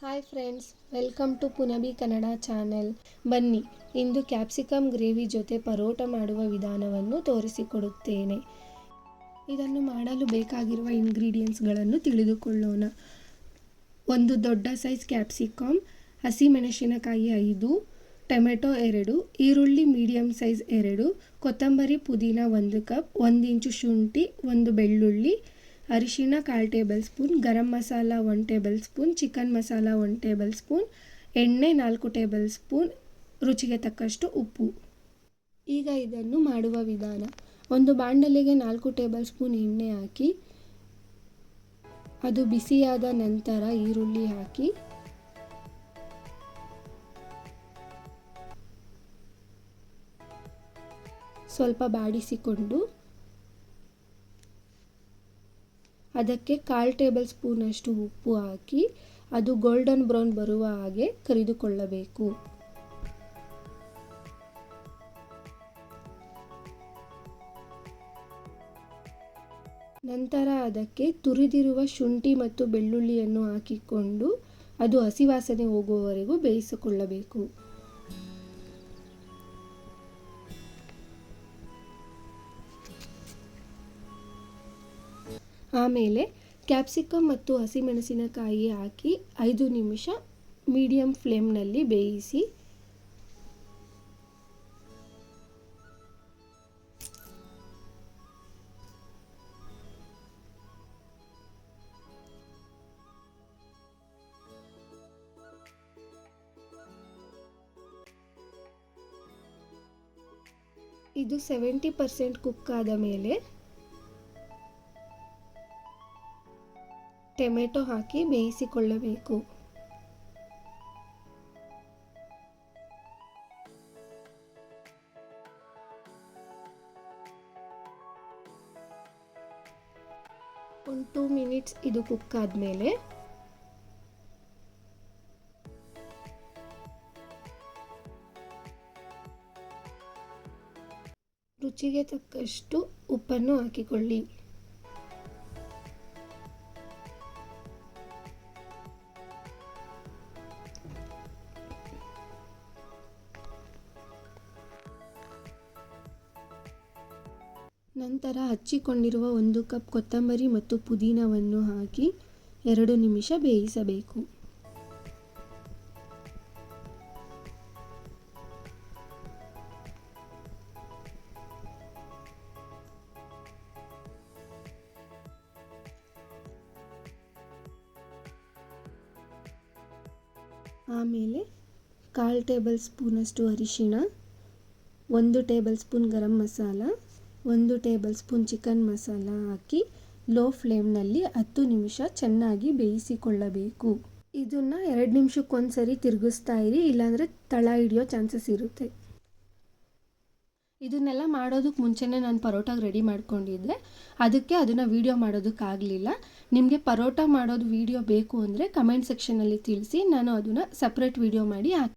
Hi friends, welcome to ಪುನಬಿ Kannada channel. ಬನ್ನಿ, ಇಂದು ಕ್ಯಾಪ್ಸಿಕಮ್ ಗ್ರೇವಿ ಜೊತೆ ಪರೋಟ ಮಾಡುವ ವಿಧಾನವನ್ನು ತೋರಿಸಿಕೊಡುತ್ತೇನೆ. ಇದನ್ನು ಮಾಡಲು ಬೇಕಾಗಿರುವ ಇಂಗ್ರೀಡಿಯೆಂಟ್ಸ್ಗಳನ್ನು ತಿಳಿದುಕೊಳ್ಳೋಣ. ಒಂದು ದೊಡ್ಡ ಸೈಜ್ ಕ್ಯಾಪ್ಸಿಕಮ್, ಹಸಿಮೆಣಸಿನಕಾಯಿ 5, ಟೊಮೆಟೊ 2, ಈರುಳ್ಳಿ ಮೀಡಿಯಂ ಸೈಜ್ 2, ಕೊತ್ತಂಬರಿ ಪುದೀನ 1 ಕಪ್, 1 ಇಂಚು ಶುಂಠಿ, 1 ಬೆಳ್ಳುಳ್ಳಿ, ಅರಿಶಿನ 1/4 tablespoon, garam masala 1 tablespoon, chicken masala 1 tablespoon, ಎಣ್ಣೆ 4 ಟೇಬಲ್ ಸ್ಪೂನ್, ರುಚಿಗೆ ತಕ್ಕಷ್ಟು ಉಪ್ಪು. ಈಗ ಇದನ್ನು ಮಾಡುವ ವಿಧಾನ. ಒಂದು ಬಾಣಲೆಗೆ 4 ಟೇಬಲ್ ಸ್ಪೂನ್ ಎಣ್ಣೆ ಹಾಕಿ ಅದು ಬಿಸಿಯಾದ ನಂತರ ಈರುಳ್ಳಿ ಹಾಕಿ ಸ್ವಲ್ಪ ಬಾಡಿಸಿಕೊಂಡು ಅದಕ್ಕೆ 1/4 ಟೇಬಲ್ ಸ್ಪೂನ್ ಅಷ್ಟು ಉಪ್ಪು ಹಾಕಿ ಅದು ಗೋಲ್ಡನ್ ಬ್ರೌನ್ ಬರುವ ಹಾಗೆ ಕರಿದುಕೊಳ್ಳಬೇಕು. ನಂತರ ಅದಕ್ಕೆ ತುರಿದಿರುವ ಶುಂಠಿ ಮತ್ತು ಬೆಳ್ಳುಳ್ಳಿಯನ್ನು ಹಾಕಿಕೊಂಡು ಅದು ಹಸಿ ವಾಸನೆ ಹೋಗುವವರೆಗೂ ಬೇಯಿಸಿಕೊಳ್ಳಬೇಕು. ಆಮೇಲೆ ಕ್ಯಾಪ್ಸಿಕಮ್ ಮತ್ತು ಹಸಿಮೆಣಸಿನಕಾಯಿ ಹಾಕಿ 5 ನಿಮಿಷ ಮೀಡಿಯಂ ಫ್ಲೇಮ್ನಲ್ಲಿ ಬೇಯಿಸಿ ಇದು 70% ಕುಕ್ ಆದ ಮೇಲೆ ಟೊಮೆಟೊ ಹಾಕಿ ಬೇಯಿಸಿಕೊಳ್ಳಬೇಕು. ಒಂದು 2 ಮಿನಿಟ್ಸ್ ಇದು ಕುಕ್ ಆದಮೇಲೆ ರುಚಿಗೆ ತಕ್ಕಷ್ಟು ಉಪ್ಪನ್ನು ಹಾಕಿಕೊಳ್ಳಿ. ನಂತರ ಹಚ್ಚಿಕೊಂಡಿರುವ 1 ಕಪ್ ಕೊತ್ತಂಬರಿ ಮತ್ತು ಪುದೀನವನ್ನು ಹಾಕಿ 2 ನಿಮಿಷ ಬೇಯಿಸಬೇಕು. ಆಮೇಲೆ 1/4 ಟೇಬಲ್ ಸ್ಪೂನಷ್ಟು ಅರಿಶಿಣ, 1 tablespoon garam masala, 1 tablespoon chicken masala ಹಾಕಿ ಲೋ ಫ್ಲೇಮ್ನಲ್ಲಿ 10 ನಿಮಿಷ ಚೆನ್ನಾಗಿ ಬೇಯಿಸಿಕೊಳ್ಳಬೇಕು. ಇದನ್ನು 2 ನಿಮಿಷಕ್ಕೊಂದ್ಸರಿ ತಿರುಗಿಸ್ತಾ ಇರಿ, ಇಲ್ಲಾಂದರೆ ತಳ ಹಿಡಿಯೋ ಚಾನ್ಸಸ್ ಇರುತ್ತೆ. ಇದನ್ನೆಲ್ಲ ಮಾಡೋದಕ್ಕೆ ಮುಂಚೆನೇ ನಾನು ಪರೋಟಾಗೆ ರೆಡಿ ಮಾಡ್ಕೊಂಡಿದ್ದೆ, ಅದಕ್ಕೆ ಅದನ್ನು ವೀಡಿಯೋ ಮಾಡೋದಕ್ಕಾಗಲಿಲ್ಲ. ನಿಮಗೆ ಪರೋಟ ಮಾಡೋದು ವೀಡಿಯೋ ಬೇಕು ಅಂದರೆ ಕಮೆಂಟ್ ಸೆಕ್ಷನಲ್ಲಿ ತಿಳಿಸಿ, ನಾನು ಅದನ್ನು ಸಪ್ರೇಟ್ ವೀಡಿಯೋ ಮಾಡಿ ಹಾಕ್ತೀನಿ.